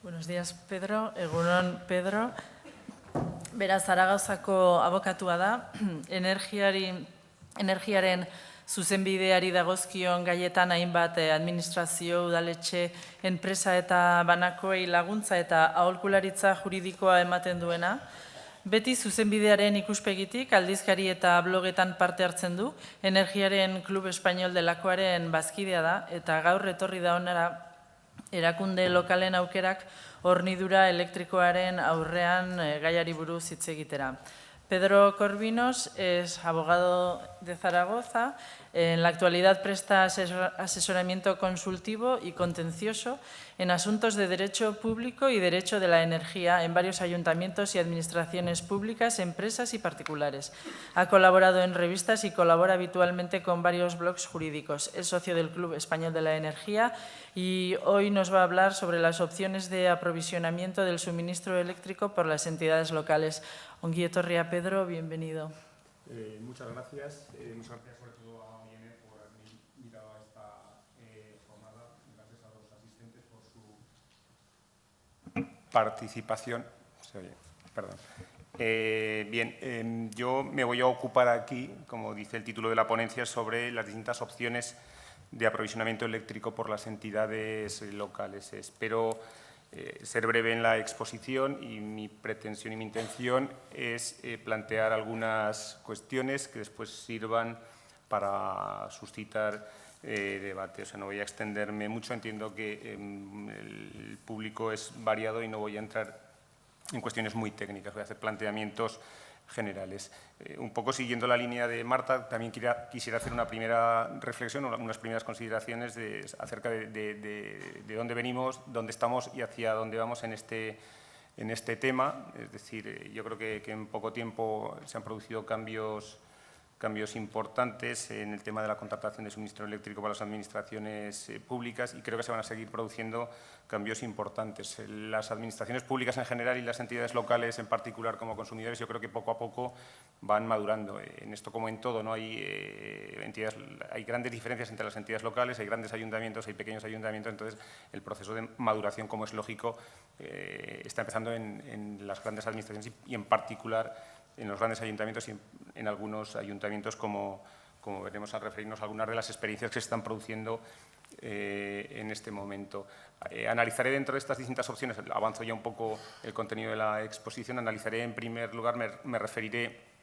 Buenos días, Pedro. Egunon, Pedro. Beraz, Zaragozako abokatua da, energiaren zuzenbideari dagozkion gaietan hainbat administrazio, udaletxe, enpresa eta banakoei laguntza eta aholkularitza juridikoa ematen duena. Beti zuzenbidearen ikuspegitik aldizkari eta blogetan parte hartzen du, Energiaren Klub Espainol delakoaren bazkidea da, eta gaur etorri da honara erakunde lokalen aukerak hornidura elektrikoaren aurrean gaiari buruz hitz egitera. Pedro Corvinos es abogado de Zaragoza. En la actualidad presta asesoramiento consultivo y contencioso en asuntos de derecho público y derecho de la energía en varios ayuntamientos y administraciones públicas, empresas y particulares. Ha colaborado en revistas y colabora habitualmente con varios blogs jurídicos. Es socio del Club Español de la Energía y hoy nos va a hablar sobre las opciones de aprovisionamiento del suministro eléctrico por las entidades locales. Ongi etorria, Pedro, bienvenido. Muchas gracias. Muchas gracias sobre todo a INE por haberme invitado a esta jornada. Gracias a los asistentes por su participación. Perdón. Yo me voy a ocupar aquí, como dice el título de la ponencia, sobre las distintas opciones de aprovisionamiento eléctrico por las entidades locales. Espero ser breve en la exposición y mi pretensión y mi intención es plantear algunas cuestiones que después sirvan para suscitar debate. O sea, no voy a extenderme mucho, entiendo que el público es variado y no voy a entrar en cuestiones muy técnicas, voy a hacer planteamientos generales. Un poco siguiendo la línea de Marta, también quisiera hacer una primera reflexión, unas primeras consideraciones acerca de dónde venimos, dónde estamos y hacia dónde vamos en este tema. Es decir, yo creo que en poco tiempo se han producido cambios importantes en el tema de la contratación de suministro eléctrico para las administraciones públicas y creo que se van a seguir produciendo cambios importantes. Las administraciones públicas en general y las entidades locales en particular como consumidores yo creo que poco a poco van madurando. En esto como en todo, ¿no? Hay grandes diferencias entre las entidades locales, hay grandes ayuntamientos, hay pequeños ayuntamientos, entonces el proceso de maduración, como es lógico, está empezando en las grandes administraciones y en particular en los grandes ayuntamientos y en algunos ayuntamientos, como veremos al referirnos a algunas de las experiencias que se están produciendo en este momento. Analizaré dentro de estas distintas opciones, avanzo ya un poco el contenido de la exposición, analizaré en primer lugar, me referiré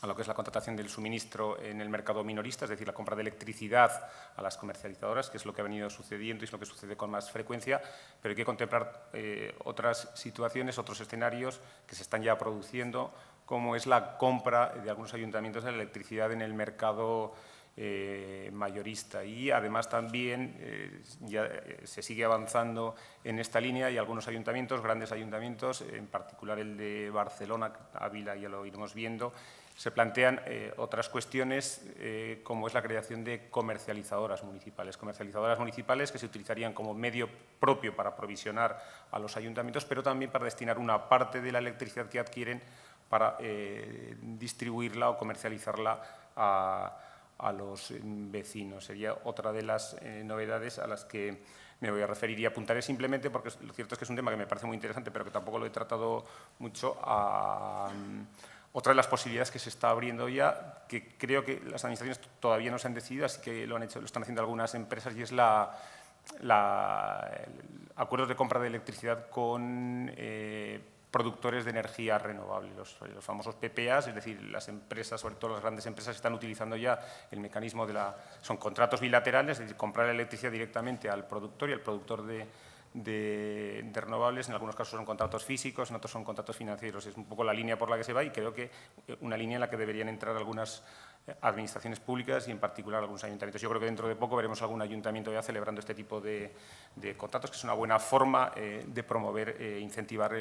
a lo que es la contratación del suministro en el mercado minorista, es decir, la compra de electricidad a las comercializadoras, que es lo que ha venido sucediendo y es lo que sucede con más frecuencia, pero hay que contemplar otras situaciones, otros escenarios que se están ya produciendo, como es la compra de algunos ayuntamientos de la electricidad en el mercado mayorista. Y además también ya se sigue avanzando en esta línea y algunos ayuntamientos, grandes ayuntamientos, en particular el de Barcelona, Ávila, ya lo iremos viendo, se plantean otras cuestiones como es la creación de comercializadoras municipales que se utilizarían como medio propio para aprovisionar a los ayuntamientos, pero también para destinar una parte de la electricidad que adquieren para distribuirla o comercializarla a los vecinos. Sería otra de las novedades a las que me voy a referir y apuntaré simplemente porque lo cierto es que es un tema que me parece muy interesante, pero que tampoco lo he tratado mucho, a otra de las posibilidades que se está abriendo ya, que creo que las administraciones todavía no se han decidido, así que lo están haciendo algunas empresas, y es acuerdos de compra de electricidad con productores de energía renovable, los famosos PPAs, es decir, las empresas, sobre todo las grandes empresas, están utilizando ya el mecanismo son contratos bilaterales, es decir, comprar la electricidad directamente al productor y al productor de renovables. En algunos casos son contratos físicos, en otros son contratos financieros. Es un poco la línea por la que se va y creo que una línea en la que deberían entrar algunas administraciones públicas y en particular algunos ayuntamientos. Yo creo que dentro de poco veremos algún ayuntamiento ya celebrando este tipo de contratos, que es una buena forma de promover e incentivar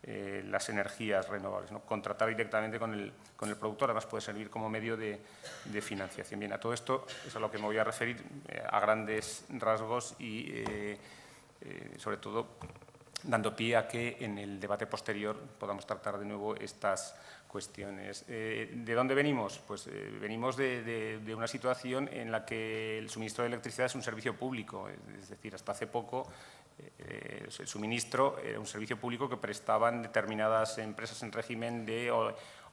las energías renovables, ¿no? Contratar directamente con el productor, además puede servir como medio de financiación. Bien, a todo esto es a lo que me voy a referir a grandes rasgos y sobre todo dando pie a que en el debate posterior podamos tratar de nuevo estas cuestiones. ¿De dónde venimos? Pues venimos de una situación en la que el suministro de electricidad es un servicio público, es decir, hasta hace poco el suministro era un servicio público que prestaban determinadas empresas en régimen de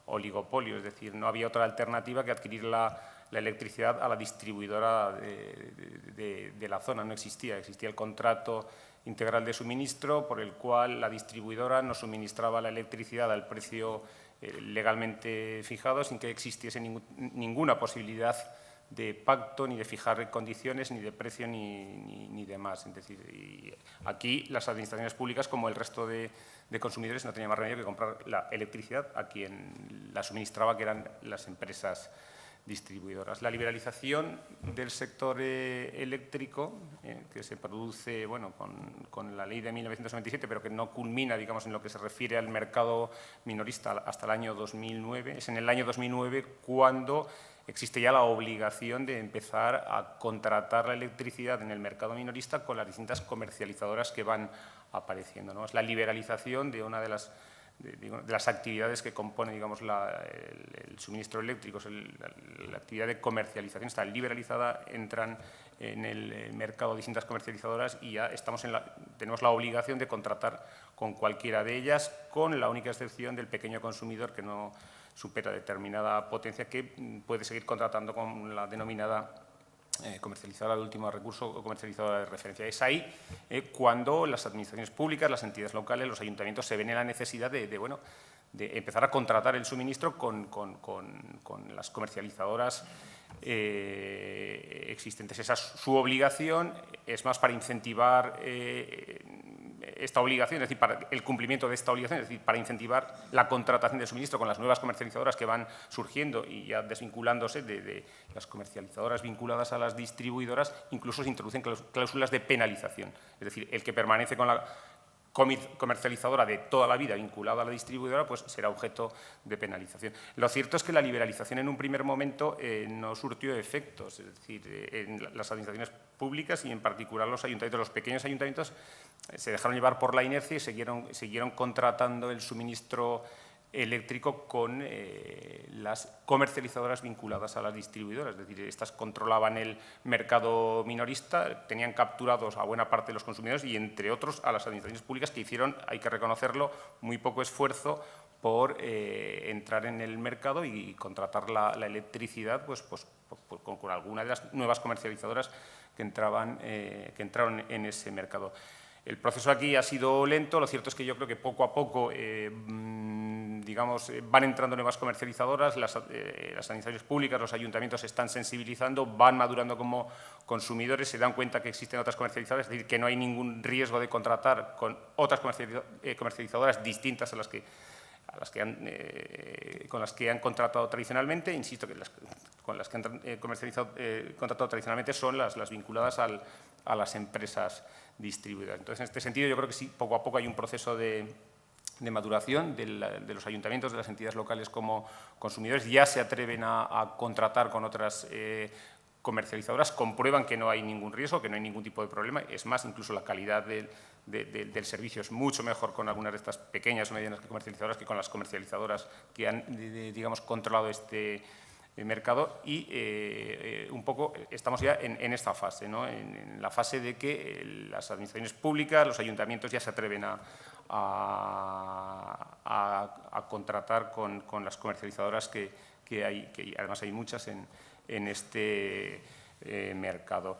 oligopolio, es decir, no había otra alternativa que adquirir la electricidad a la distribuidora de la zona, no existía el contrato integral de suministro por el cual la distribuidora nos suministraba la electricidad al precio legalmente fijado sin que existiese ninguna posibilidad de pacto, ni de fijar condiciones, ni de precio, ni demás. Es decir, y aquí las administraciones públicas, como el resto de consumidores, no tenían más remedio que comprar la electricidad a quien la suministraba, que eran las empresas distribuidoras. La liberalización del sector eléctrico, que se produce bueno, con la ley de 1997, pero que no culmina, digamos, en lo que se refiere al mercado minorista hasta el año 2009. Es en el año 2009 cuando existe ya la obligación de empezar a contratar la electricidad en el mercado minorista con las distintas comercializadoras que van apareciendo, ¿no? Es la liberalización de una de las actividades que compone, digamos, el suministro eléctrico, la actividad de comercialización está liberalizada, entran en el mercado distintas comercializadoras y ya tenemos la obligación de contratar con cualquiera de ellas, con la única excepción del pequeño consumidor que no supera determinada potencia, que puede seguir contratando con la denominada comercializadora de último recurso o comercializadora de referencia. Es ahí cuando las administraciones públicas, las entidades locales, los ayuntamientos se ven en la necesidad de empezar a contratar el suministro con las comercializadoras existentes. Esa es su obligación, es más para incentivar esta obligación, es decir, para el cumplimiento de esta obligación, es decir, para incentivar la contratación de suministro con las nuevas comercializadoras que van surgiendo y ya desvinculándose de las comercializadoras vinculadas a las distribuidoras, incluso se introducen cláusulas de penalización, es decir, el que permanece con la comercializadora de toda la vida vinculada a la distribuidora, pues será objeto de penalización. Lo cierto es que la liberalización en un primer momento no surtió efectos, es decir, en las administraciones públicas y en particular los ayuntamientos, los pequeños ayuntamientos se dejaron llevar por la inercia y siguieron contratando el suministro eléctrico con las comercializadoras vinculadas a las distribuidoras, es decir, estas controlaban el mercado minorista, tenían capturados a buena parte de los consumidores y, entre otros, a las administraciones públicas que hicieron, hay que reconocerlo, muy poco esfuerzo por entrar en el mercado y contratar la electricidad pues, con alguna de las nuevas comercializadoras que entraron en ese mercado. El proceso aquí ha sido lento, lo cierto es que yo creo que poco a poco digamos, van entrando nuevas comercializadoras, las administraciones públicas, los ayuntamientos se están sensibilizando, van madurando como consumidores, se dan cuenta que existen otras comercializadoras, es decir, que no hay ningún riesgo de contratar con otras comercializadoras distintas con las que han contratado tradicionalmente. Insisto que con las que han contratado tradicionalmente son las vinculadas a las empresas distribuidoras. Entonces, en este sentido, yo creo que sí, poco a poco hay un proceso de maduración de los ayuntamientos, de las entidades locales como consumidores, ya se atreven a contratar con otras comercializadoras, comprueban que no hay ningún riesgo, que no hay ningún tipo de problema. Es más, incluso la calidad del servicio es mucho mejor con algunas de estas pequeñas o medianas comercializadoras que con las comercializadoras que han, digamos, controlado este mercado y un poco estamos ya en esta fase, ¿no? En la fase de que las administraciones públicas, los ayuntamientos ya se atreven a contratar con las comercializadoras que hay, que además hay muchas en este mercado.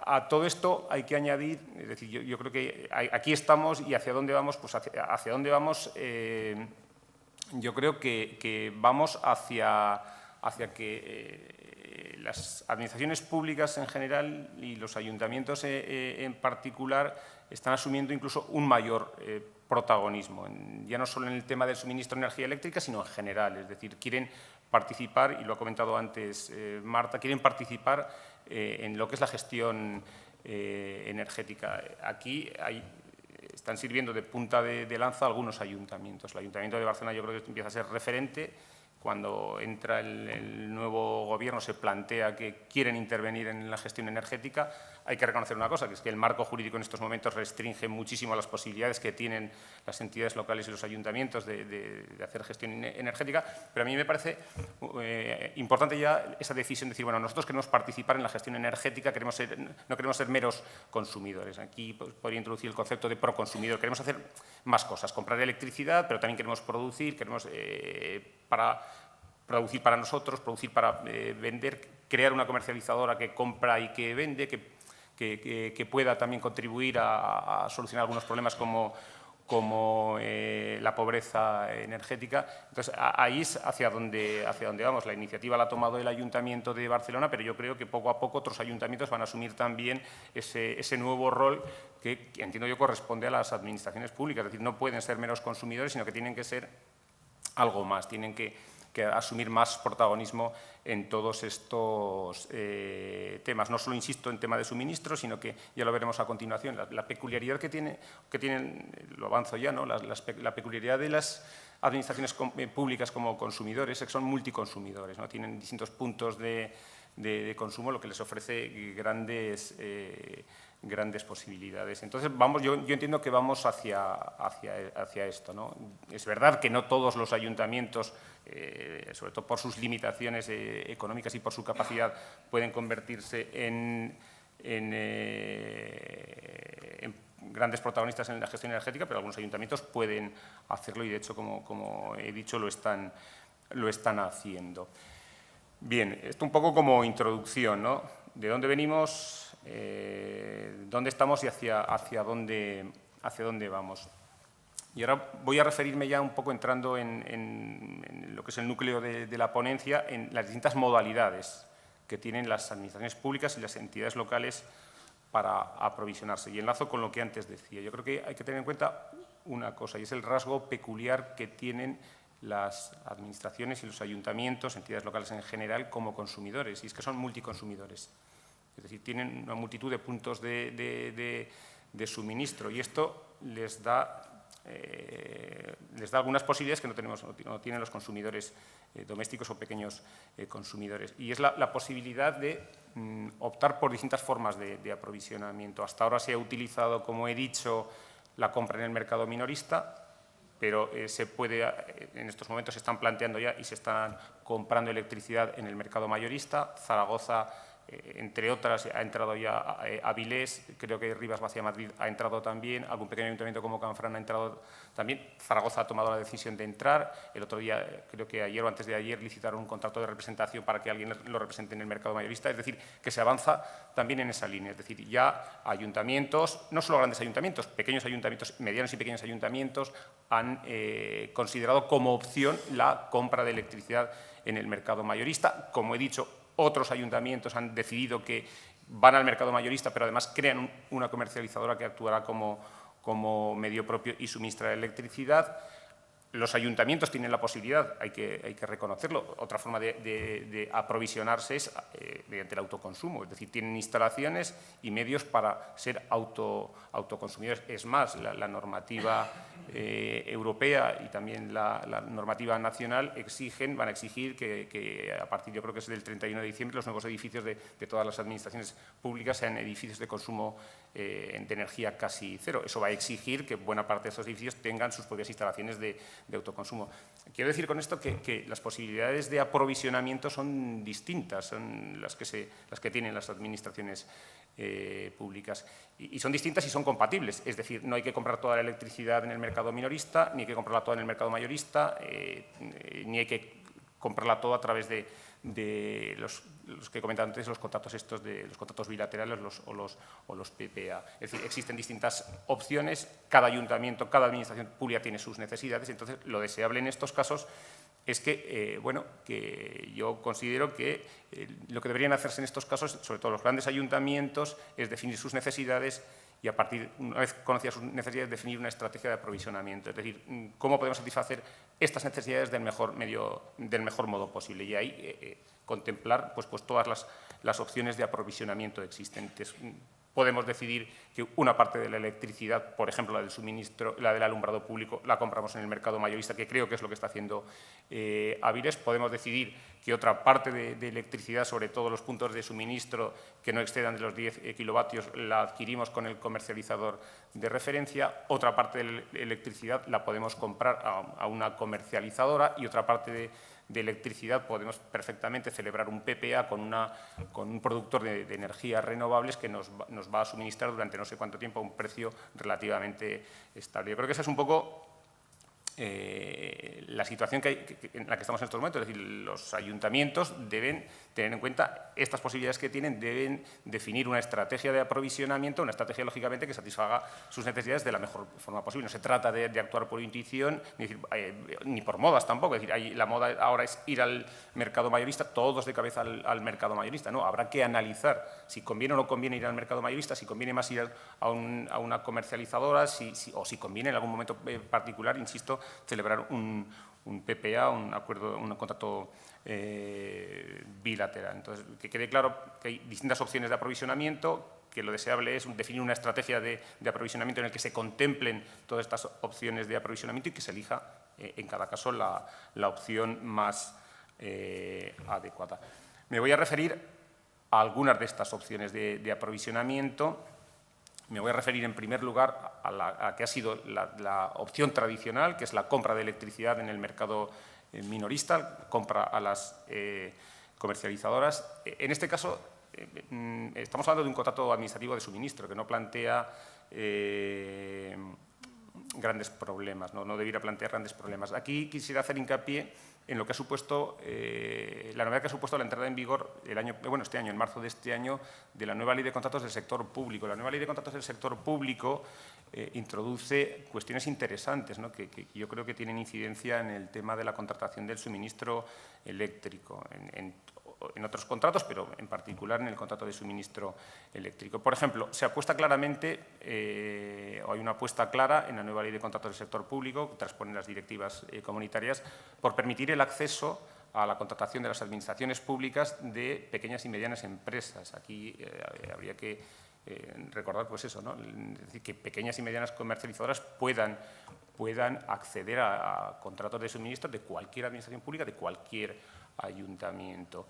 A todo esto hay que añadir, es decir, yo creo que aquí estamos y hacia dónde vamos, pues hacia dónde vamos, yo creo que vamos hacia que las administraciones públicas en general y los ayuntamientos en particular están asumiendo incluso un mayor protagonismo, ya no solo en el tema del suministro de energía eléctrica, sino en general. Es decir, quieren participar, y lo ha comentado antes Marta, quieren participar en lo que es la gestión energética. Aquí están sirviendo de punta de lanza algunos ayuntamientos. El Ayuntamiento de Barcelona yo creo que empieza a ser referente cuando entra el nuevo Gobierno se plantea que quieren intervenir en la gestión energética, hay que reconocer una cosa, que es que el marco jurídico en estos momentos restringe muchísimo las posibilidades que tienen las entidades locales y los ayuntamientos de hacer gestión energética, pero a mí me parece importante ya esa decisión de decir, bueno, nosotros queremos participar en la gestión energética, no queremos ser meros consumidores. Aquí podría introducir el concepto de proconsumidor. Queremos hacer más cosas, comprar electricidad, pero también queremos producir, producir para nosotros, producir para vender, crear una comercializadora que compra y que vende, que pueda también contribuir a solucionar algunos problemas como la pobreza energética. Entonces, ahí es hacia donde vamos. La iniciativa la ha tomado el Ayuntamiento de Barcelona, pero yo creo que poco a poco otros ayuntamientos van a asumir también ese nuevo rol que entiendo yo corresponde a las administraciones públicas. Es decir, no pueden ser meros consumidores, sino que tienen que ser algo más, tienen que asumir más protagonismo en todos estos temas. No solo, insisto, en tema de suministro, sino que ya lo veremos a continuación. La peculiaridad que tienen, lo avanzo ya, ¿no? La peculiaridad de las administraciones públicas como consumidores es que son multiconsumidores, ¿no? Tienen distintos puntos de consumo, lo que les ofrece grandes posibilidades. Entonces, yo entiendo que vamos hacia esto, ¿no? Es verdad que no todos los ayuntamientos, sobre todo por sus limitaciones económicas y por su capacidad, pueden convertirse en grandes protagonistas en la gestión energética, pero algunos ayuntamientos pueden hacerlo y, de hecho, como he dicho, lo están haciendo. Bien, esto un poco como introducción, ¿no? ¿De dónde venimos? ¿Dónde estamos y hacia dónde vamos? Y ahora voy a referirme ya un poco, entrando en lo que es el núcleo de la ponencia, en las distintas modalidades que tienen las administraciones públicas y las entidades locales para aprovisionarse. Y enlazo con lo que antes decía. Yo creo que hay que tener en cuenta una cosa, y es el rasgo peculiar que tienen las administraciones y los ayuntamientos, entidades locales en general, como consumidores, y es que son multiconsumidores. Es decir, tienen una multitud de puntos de suministro, y esto les da algunas posibilidades que no tienen los consumidores domésticos o pequeños consumidores. Y es la posibilidad de optar por distintas formas de aprovisionamiento. Hasta ahora se ha utilizado, como he dicho, la compra en el mercado minorista, pero en estos momentos se están planteando ya y se están comprando electricidad en el mercado mayorista. Zaragoza, entre otras, ha entrado ya Avilés, creo que Rivas Vacia Madrid ha entrado también, algún pequeño ayuntamiento como Canfrán ha entrado también. Zaragoza ha tomado la decisión de entrar. El otro día, creo que ayer o antes de ayer, licitaron un contrato de representación para que alguien lo represente en el mercado mayorista. Es decir, que se avanza también en esa línea. Es decir, ya ayuntamientos, no solo grandes ayuntamientos, pequeños ayuntamientos, medianos y pequeños ayuntamientos han considerado como opción la compra de electricidad en el mercado mayorista. Como he dicho, otros ayuntamientos han decidido que van al mercado mayorista, pero además crean una comercializadora que actuará como medio propio y suministrará electricidad. Los ayuntamientos tienen la posibilidad, hay que reconocerlo. Otra forma de aprovisionarse es mediante el autoconsumo, es decir, tienen instalaciones y medios para ser autoconsumidores. Es más, la normativa europea y también la normativa nacional van a exigir que a partir, yo creo que es del 31 de diciembre, los nuevos edificios de todas las administraciones públicas sean edificios de consumo de energía casi cero. Eso va a exigir que buena parte de estos edificios tengan sus propias instalaciones de autoconsumo. Quiero decir con esto que las posibilidades de aprovisionamiento son distintas, son las que tienen las administraciones públicas. Y son distintas y son compatibles. Es decir, no hay que comprar toda la electricidad en el mercado minorista, ni hay que comprarla toda en el mercado mayorista, ni hay que comprarla toda a través de los que comentaba antes, los contratos los contratos bilaterales o los PPA. Es decir, existen distintas opciones, cada ayuntamiento, cada administración pública tiene sus necesidades, entonces lo deseable en estos casos es que, que yo considero que lo que deberían hacerse en estos casos, sobre todo los grandes ayuntamientos, es definir sus necesidades y a partir, una vez conocidas sus necesidades, definir una estrategia de aprovisionamiento. Es decir, cómo podemos satisfacer estas necesidades del mejor modo posible. Y ahí contemplar pues todas las opciones de aprovisionamiento existentes. podemos decidir que una parte de la electricidad, por ejemplo, la del suministro, la del alumbrado público, la compramos en el mercado mayorista, que creo que es lo que está haciendo Áviles. Podemos decidir que otra parte de electricidad, sobre todo los puntos de suministro que no excedan de los 10 kilovatios, la adquirimos con el comercializador de referencia. Otra parte de electricidad la podemos comprar a una comercializadora y otra parte de electricidad podemos perfectamente celebrar un PPA con un productor de energías renovables que nos va a suministrar durante no sé cuánto tiempo a un precio relativamente estable. Yo creo que esa es un poco la situación en la que estamos en estos momentos. Es decir, los ayuntamientos deben tener en cuenta estas posibilidades que tienen, deben definir una estrategia de aprovisionamiento, una estrategia, lógicamente, que satisfaga sus necesidades de la mejor forma posible. No se trata de actuar por intuición, ni por modas tampoco. Es decir, la moda ahora es ir al mercado mayorista, todos de cabeza al mercado mayorista. No, habrá que analizar si conviene o no conviene ir al mercado mayorista, si conviene más ir a una comercializadora, o si conviene en algún momento particular, insisto, celebrar un PPA, un acuerdo, un contrato bilateral. Entonces, que quede claro que hay distintas opciones de aprovisionamiento, que lo deseable es definir una estrategia de aprovisionamiento en el que se contemplen todas estas opciones de aprovisionamiento y que se elija en cada caso la opción más adecuada. Me voy a referir a algunas de estas opciones de aprovisionamiento. Me voy a referir en primer lugar a la que ha sido la opción tradicional, que es la compra de electricidad en el mercado minorista, compra a las comercializadoras. En este caso, estamos hablando de un contrato administrativo de suministro que no plantea grandes problemas, no debiera plantear grandes problemas. Aquí quisiera hacer hincapié en lo que ha supuesto, la novedad que ha supuesto la entrada en vigor este año, en marzo de este año, de la nueva Ley de Contratos del Sector Público. La nueva Ley de Contratos del Sector Público introduce cuestiones interesantes, ¿no? que yo creo que tienen incidencia en el tema de la contratación del suministro eléctrico, en otros contratos, pero en particular en el contrato de suministro eléctrico. Por ejemplo, se apuesta claramente, o hay una apuesta clara en la nueva Ley de Contratos del Sector Público, que transpone las directivas comunitarias, por permitir el acceso a la contratación de las administraciones públicas de pequeñas y medianas empresas. Aquí habría que recordar, pues eso, ¿no? Es decir, que pequeñas y medianas comercializadoras puedan acceder a contratos de suministro de cualquier administración pública, de cualquier ayuntamiento.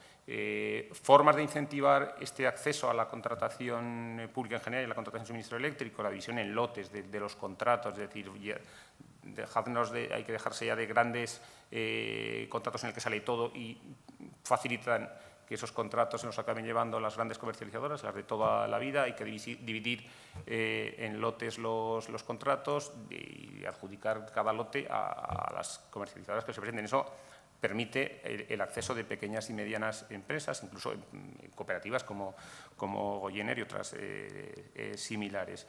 Formas de incentivar este acceso a la contratación pública en general y a la contratación de suministro eléctrico, la división en lotes de los contratos, es decir, hay que dejarse ya de grandes contratos en el que sale todo y facilitan que esos contratos se nos acaben llevando las grandes comercializadoras, las de toda la vida. Hay que dividir en lotes los contratos y adjudicar cada lote a las comercializadoras que se presenten. Eso permite el acceso de pequeñas y medianas empresas, incluso cooperativas como Goyener y otras similares.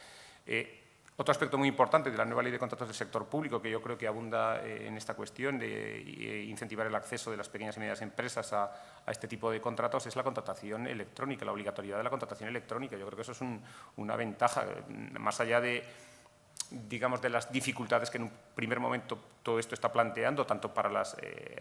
Otro aspecto muy importante de la nueva Ley de Contratos del Sector Público, que yo creo que abunda en esta cuestión de incentivar el acceso de las pequeñas y medianas empresas a este tipo de contratos, es la contratación electrónica, la obligatoriedad de la contratación electrónica. Yo creo que eso es una ventaja, más allá de las dificultades que en un primer momento todo esto está planteando, tanto para las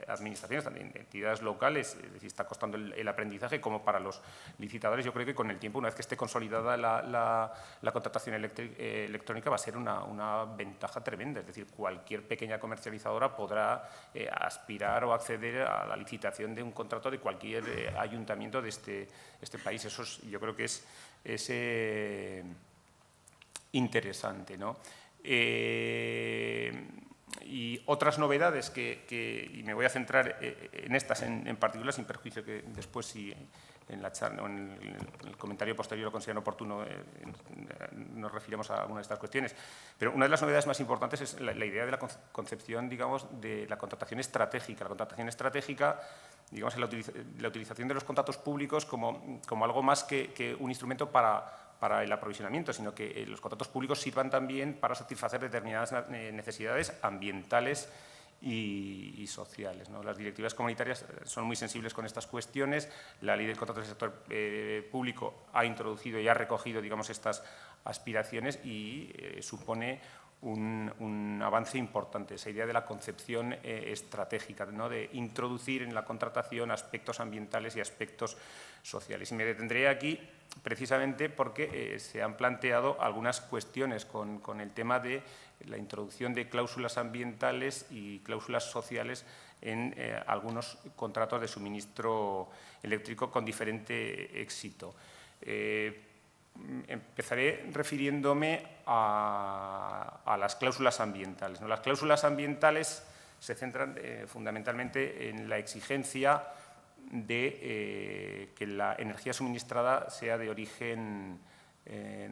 administraciones, tanto entidades locales, es decir, está costando el aprendizaje, como para los licitadores. Yo creo que con el tiempo, una vez que esté consolidada la contratación electrónica, va a ser una ventaja tremenda. Es decir, cualquier pequeña comercializadora podrá aspirar o acceder a la licitación de un contrato de cualquier ayuntamiento de este país. Eso yo creo que es interesante, ¿no? Y otras novedades y me voy a centrar en estas en particular, sin perjuicio que después, si en la charla o en el comentario posterior lo consideren oportuno, nos refiremos a algunas de estas cuestiones. Pero una de las novedades más importantes es la idea de la concepción, digamos, de la contratación estratégica. La contratación estratégica, digamos, la utilización de los contratos públicos como algo más que un instrumento para el aprovisionamiento, sino que los contratos públicos sirvan también para satisfacer determinadas necesidades ambientales y sociales, ¿no? Las directivas comunitarias son muy sensibles con estas cuestiones. La Ley de Contratos del Sector Público ha introducido y ha recogido, digamos, estas aspiraciones y supone un avance importante, esa idea de la concepción estratégica, ¿no? De introducir en la contratación aspectos ambientales y aspectos sociales. Y me detendré aquí precisamente porque se han planteado algunas cuestiones con el tema de la introducción de cláusulas ambientales y cláusulas sociales en algunos contratos de suministro eléctrico con diferente éxito. Empezaré refiriéndome a las cláusulas ambientales, ¿no? Las cláusulas ambientales se centran fundamentalmente en la exigencia de que la energía suministrada sea de origen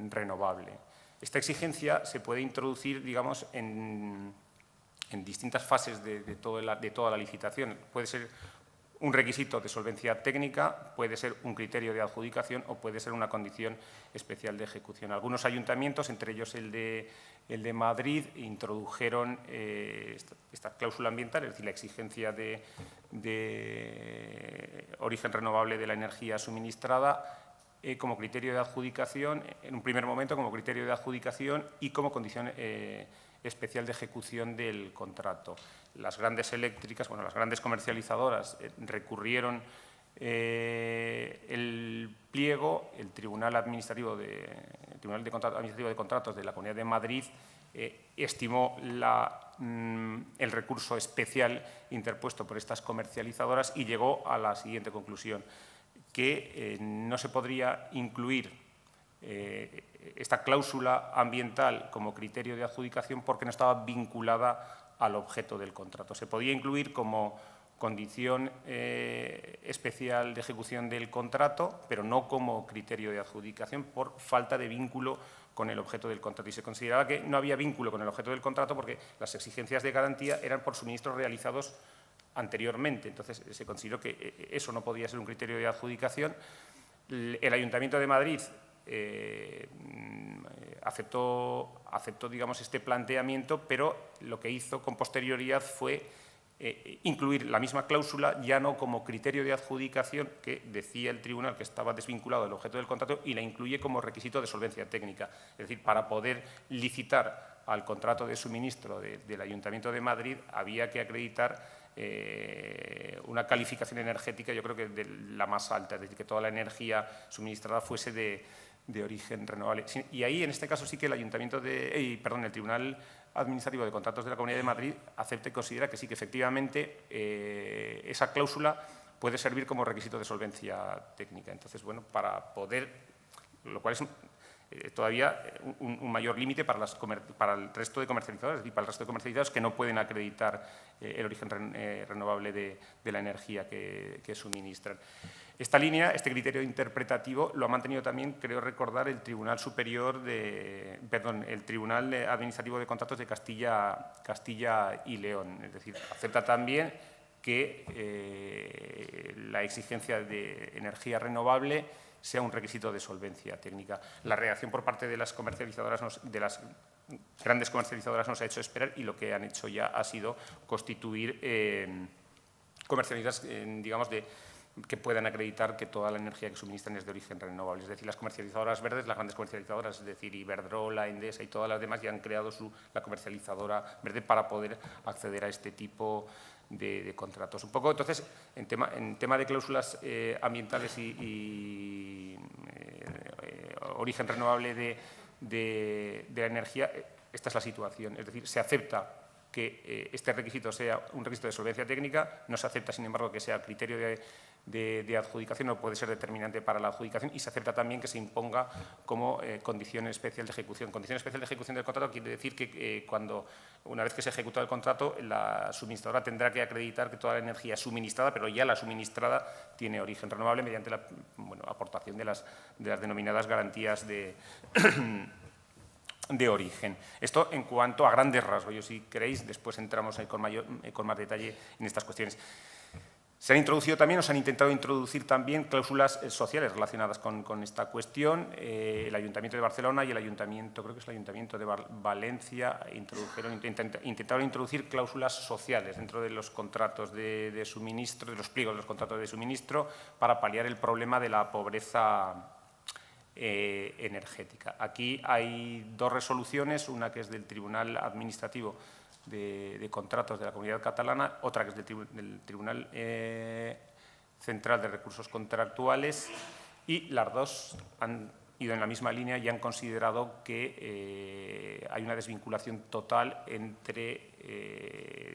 renovable. Esta exigencia se puede introducir, digamos, en distintas fases de toda la licitación. Puede ser un requisito de solvencia técnica, puede ser un criterio de adjudicación o puede ser una condición especial de ejecución. Algunos ayuntamientos, entre ellos el de Madrid, introdujeron esta cláusula ambiental, es decir, la exigencia de origen renovable de la energía suministrada como criterio de adjudicación, en un primer momento como criterio de adjudicación y como condición especial de ejecución del contrato. Las grandes eléctricas, bueno, las grandes comercializadoras recurrieron el pliego, el Tribunal Administrativo de Contratos de la Comunidad de Madrid estimó el recurso especial interpuesto por estas comercializadoras y llegó a la siguiente conclusión, que no se podría incluir esta cláusula ambiental como criterio de adjudicación porque no estaba vinculada al objeto del contrato. Se podía incluir como condición especial de ejecución del contrato, pero no como criterio de adjudicación por falta de vínculo con el objeto del contrato. Y se consideraba que no había vínculo con el objeto del contrato porque las exigencias de garantía eran por suministros realizados anteriormente. Entonces, se consideró que eso no podía ser un criterio de adjudicación. El Ayuntamiento de Madrid aceptó, digamos, este planteamiento, pero lo que hizo con posterioridad fue incluir la misma cláusula ya no como criterio de adjudicación, que decía el tribunal que estaba desvinculado del objeto del contrato, y la incluye como requisito de solvencia técnica. Es decir, para poder licitar al contrato de suministro del Ayuntamiento de Madrid había que acreditar una calificación energética, yo creo que de la más alta, es decir, que toda la energía suministrada fuese de origen renovable. Y ahí, en este caso, sí que el el Tribunal Administrativo de Contratos de la Comunidad de Madrid acepta y considera que sí, que efectivamente esa cláusula puede servir como requisito de solvencia técnica. Entonces, bueno, para poder, lo cual es todavía un mayor límite para el resto de comercializadores y para el resto de comercializadores que no pueden acreditar el origen renovable de la energía que suministran. Esta línea, este criterio interpretativo, lo ha mantenido también, creo recordar, el Tribunal Administrativo de Contratos de Castilla y León. Es decir, acepta también que la exigencia de energía renovable sea un requisito de solvencia técnica. La reacción por parte de las comercializadoras, de las grandes comercializadoras, nos ha hecho esperar y lo que han hecho ya ha sido constituir comercializadoras, digamos, que puedan acreditar que toda la energía que suministran es de origen renovable. Es decir, las comercializadoras verdes, las grandes comercializadoras, es decir, Iberdrola, Endesa y todas las demás, ya han creado la comercializadora verde para poder acceder a este tipo de contratos. Un poco, entonces, en tema de cláusulas ambientales y origen renovable de la energía, esta es la situación. Es decir, se acepta que este requisito sea un requisito de solvencia técnica, no se acepta, sin embargo, que sea criterio de adjudicación, no puede ser determinante para la adjudicación, y se acepta también que se imponga como condición especial de ejecución. Condición especial de ejecución del contrato quiere decir que una vez que se ejecuta el contrato, la suministradora tendrá que acreditar que toda la energía suministrada, pero ya la suministrada, tiene origen renovable mediante la aportación de las denominadas garantías de origen. Esto en cuanto a grandes rasgos. Yo, si queréis, después entramos ahí con más detalle en estas cuestiones. Se han introducido también, o se han intentado introducir también cláusulas sociales relacionadas con esta cuestión. El Ayuntamiento de Barcelona y el Ayuntamiento, creo que es el Ayuntamiento de Valencia, intentaron introducir cláusulas sociales dentro de los contratos de suministro, de los pliegos de los contratos de suministro, para paliar el problema de la pobreza energética. Aquí hay dos resoluciones, una que es del Tribunal Administrativo de Contratos de la Comunidad Catalana, otra que es del Tribunal Central de Recursos Contractuales, y las dos han ido en la misma línea y han considerado que hay una desvinculación total entre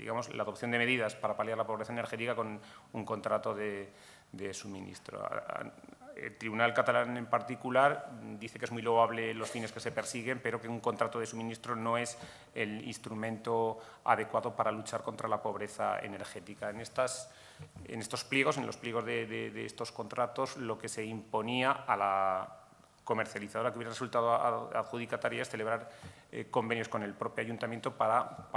digamos, la adopción de medidas para paliar la pobreza energética con un contrato de suministro. El Tribunal catalán en particular dice que es muy loable los fines que se persiguen, pero que un contrato de suministro no es el instrumento adecuado para luchar contra la pobreza energética. En estos pliegos, en los pliegos de estos contratos, lo que se imponía a la comercializadora que hubiera resultado adjudicataria es celebrar convenios con el propio ayuntamiento para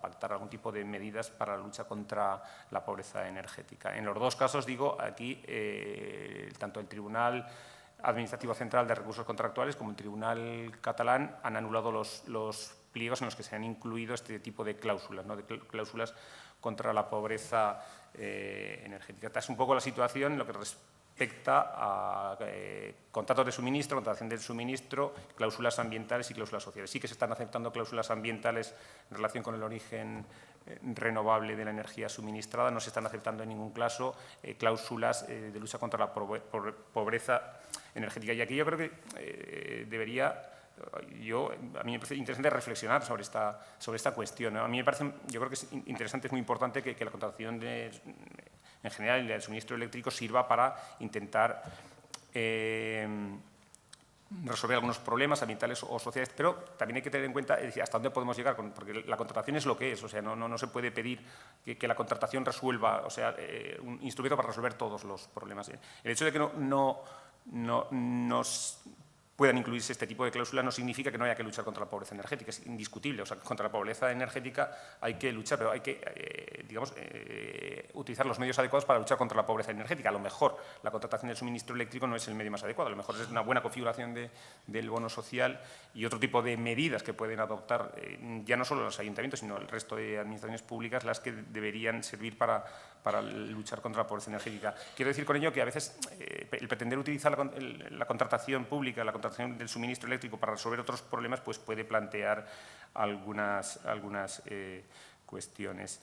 pactar algún tipo de medidas para la lucha contra la pobreza energética. En los dos casos, digo, aquí tanto el Tribunal Administrativo Central de Recursos Contractuales como el Tribunal Catalán han anulado los pliegos en los que se han incluido este tipo de cláusulas, ¿no? De cláusulas contra la pobreza energética. Esta es un poco la situación en lo que respecta a contratos de suministro, contratación del suministro, cláusulas ambientales y cláusulas sociales. Sí que se están aceptando cláusulas ambientales en relación con el origen renovable de la energía suministrada, no se están aceptando en ningún caso cláusulas de lucha contra la pobreza energética. Y aquí yo creo que a mí me parece interesante reflexionar sobre esta cuestión, ¿no? A mí me parece, yo creo que es interesante, es muy importante que la contratación en general el suministro eléctrico sirva para intentar resolver algunos problemas ambientales o sociales, pero también hay que tener en cuenta hasta dónde podemos llegar, porque la contratación es lo que es, o sea, no se puede pedir que la contratación resuelva, o sea, un instrumento para resolver todos los problemas. El hecho de que no puedan incluirse este tipo de cláusulas no significa que no haya que luchar contra la pobreza energética, es indiscutible. O sea, contra la pobreza energética hay que luchar, pero hay que, utilizar los medios adecuados para luchar contra la pobreza energética. A lo mejor la contratación del suministro eléctrico no es el medio más adecuado, a lo mejor es una buena configuración del bono social y otro tipo de medidas que pueden adoptar ya no solo los ayuntamientos, sino el resto de administraciones públicas, las que deberían servir para luchar contra la pobreza energética. Quiero decir con ello que a veces el pretender utilizar la contratación pública, la contratación del suministro eléctrico para resolver otros problemas, pues puede plantear algunas cuestiones.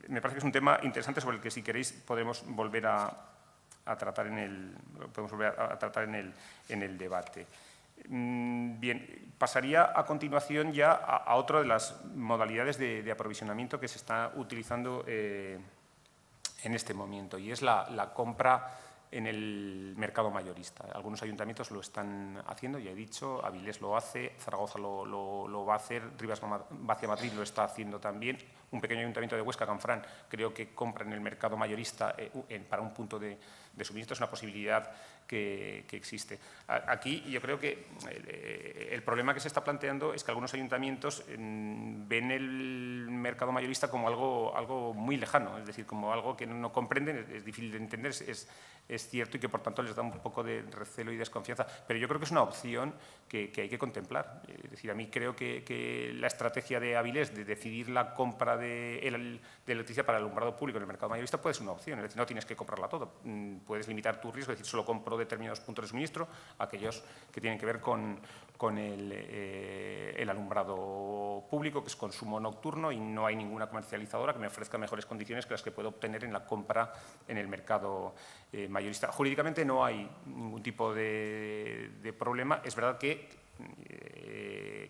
Me parece que es un tema interesante sobre el que, si queréis, podemos volver a tratar en el debate. Bien, pasaría a continuación ya a otra de las modalidades de aprovisionamiento que se está utilizando en este momento, y es la compra en el mercado mayorista. Algunos ayuntamientos lo están haciendo, ya he dicho, Avilés lo hace, Zaragoza lo va a hacer, Rivas Vacia Madrid lo está haciendo también, un pequeño ayuntamiento de Huesca, Canfrán, creo que compra en el mercado mayorista para un punto de suministro. Es una posibilidad que existe. Aquí yo creo que el problema que se está planteando es que algunos ayuntamientos ven el mercado mayorista como algo muy lejano, es decir, como algo que no comprenden, es difícil de entender, es cierto, y que por tanto les da un poco de recelo y desconfianza, pero yo creo que es una opción que hay que contemplar. Es decir, a mí creo que la estrategia de Avilés de decidir la compra de electricidad para el alumbrado público en el mercado mayorista puede ser una opción, es decir, no tienes que comprarla todo, puedes limitar tu riesgo, es decir, solo compro determinados puntos de suministro, aquellos que tienen que ver con el alumbrado público, que es consumo nocturno, y no hay ninguna comercializadora que me ofrezca mejores condiciones que las que puedo obtener en la compra en el mercado mayorista. Jurídicamente no hay ningún tipo de problema. Es verdad que,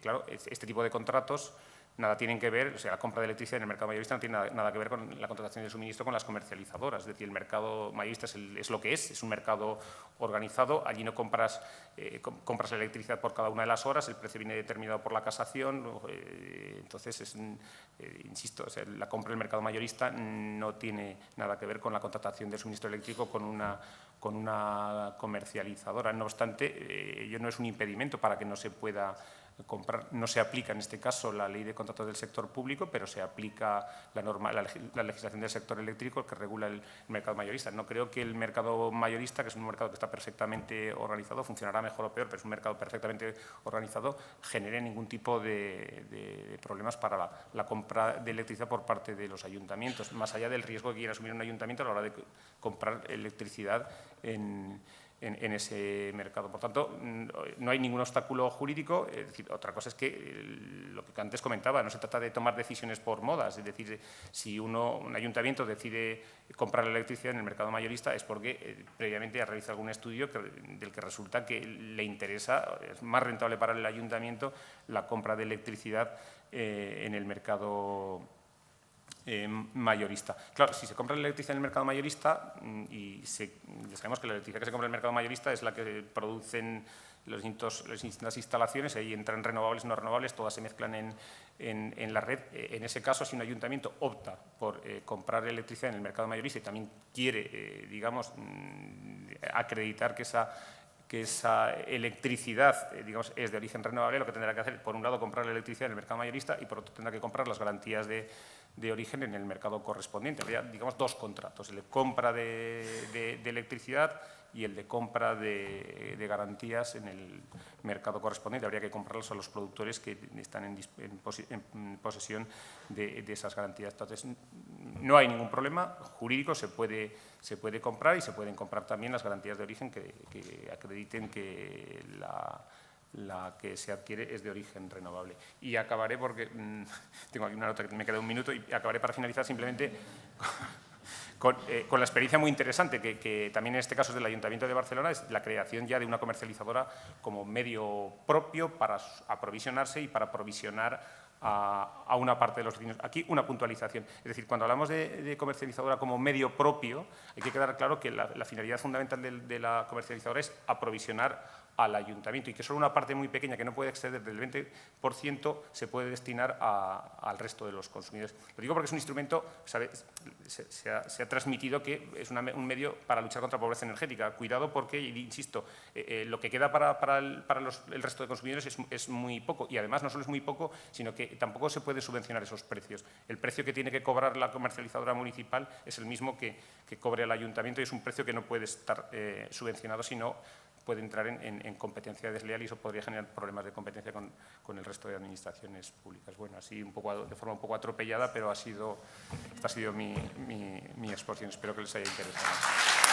claro, este tipo de contratos nada tienen que ver, o sea, la compra de electricidad en el mercado mayorista no tiene nada que ver con la contratación de suministro con las comercializadoras. Es decir, el mercado mayorista es lo que es un mercado organizado. Allí no compras la electricidad por cada una de las horas, el precio viene determinado por la casación. Entonces, insisto, o sea, la compra del mercado mayorista no tiene nada que ver con la contratación de suministro eléctrico con una comercializadora. No obstante, ello no es un impedimento para que no se pueda comprar. No se aplica en este caso la ley de contratos del sector público, pero se aplica la legislación del sector eléctrico que regula el mercado mayorista. No creo que el mercado mayorista, que es un mercado que está perfectamente organizado, funcionará mejor o peor, pero es un mercado perfectamente organizado, genere ningún tipo de problemas para la compra de electricidad por parte de los ayuntamientos, más allá del riesgo que quiera asumir un ayuntamiento a la hora de comprar electricidad en ese mercado. Por tanto, no hay ningún obstáculo jurídico. Es decir, otra cosa es que lo que antes comentaba, no se trata de tomar decisiones por modas. Es decir, si un ayuntamiento decide comprar la electricidad en el mercado mayorista es porque previamente ha realizado algún estudio del que resulta que le interesa, es más rentable para el ayuntamiento la compra de electricidad en el mercado mayorista. Claro, si se compra la electricidad en el mercado mayorista, ya sabemos que la electricidad que se compra en el mercado mayorista es la que producen las distintas instalaciones, ahí entran renovables, no renovables, todas se mezclan en la red. En ese caso, si un ayuntamiento opta por comprar electricidad en el mercado mayorista y también quiere, digamos, acreditar que esa electricidad, digamos, es de origen renovable, lo que tendrá que hacer, por un lado, comprar la electricidad en el mercado mayorista y por otro tendrá que comprar las garantías de origen en el mercado correspondiente. Habría, digamos, dos contratos, el de compra de electricidad y el de compra de garantías en el mercado correspondiente. Habría que comprarlos a los productores que están en posesión de esas garantías. Entonces, no hay ningún problema jurídico, se puede comprar y se pueden comprar también las garantías de origen que acrediten que la que se adquiere es de origen renovable. Y acabaré, porque tengo aquí una nota que me queda un minuto, y acabaré para finalizar simplemente con la experiencia muy interesante que también en este caso es del Ayuntamiento de Barcelona, es la creación ya de una comercializadora como medio propio para aprovisionarse y para aprovisionar a una parte de los vecinos. Aquí una puntualización. Es decir, cuando hablamos de comercializadora como medio propio, hay que quedar claro que la finalidad fundamental de la comercializadora es aprovisionar al ayuntamiento y que solo una parte muy pequeña, que no puede exceder del 20%, se puede destinar al resto de los consumidores. Lo digo porque es un instrumento, se ha transmitido que es un medio para luchar contra la pobreza energética. Cuidado porque, insisto, lo que queda para el resto de consumidores es muy poco y además no solo es muy poco, sino que tampoco se puede subvencionar esos precios. El precio que tiene que cobrar la comercializadora municipal es el mismo que cobre el ayuntamiento y es un precio que no puede estar subvencionado, sino puede entrar en competencia desleal y eso podría generar problemas de competencia con el resto de administraciones públicas. Bueno, así de forma un poco atropellada, pero esta ha sido mi exposición. Espero que les haya interesado.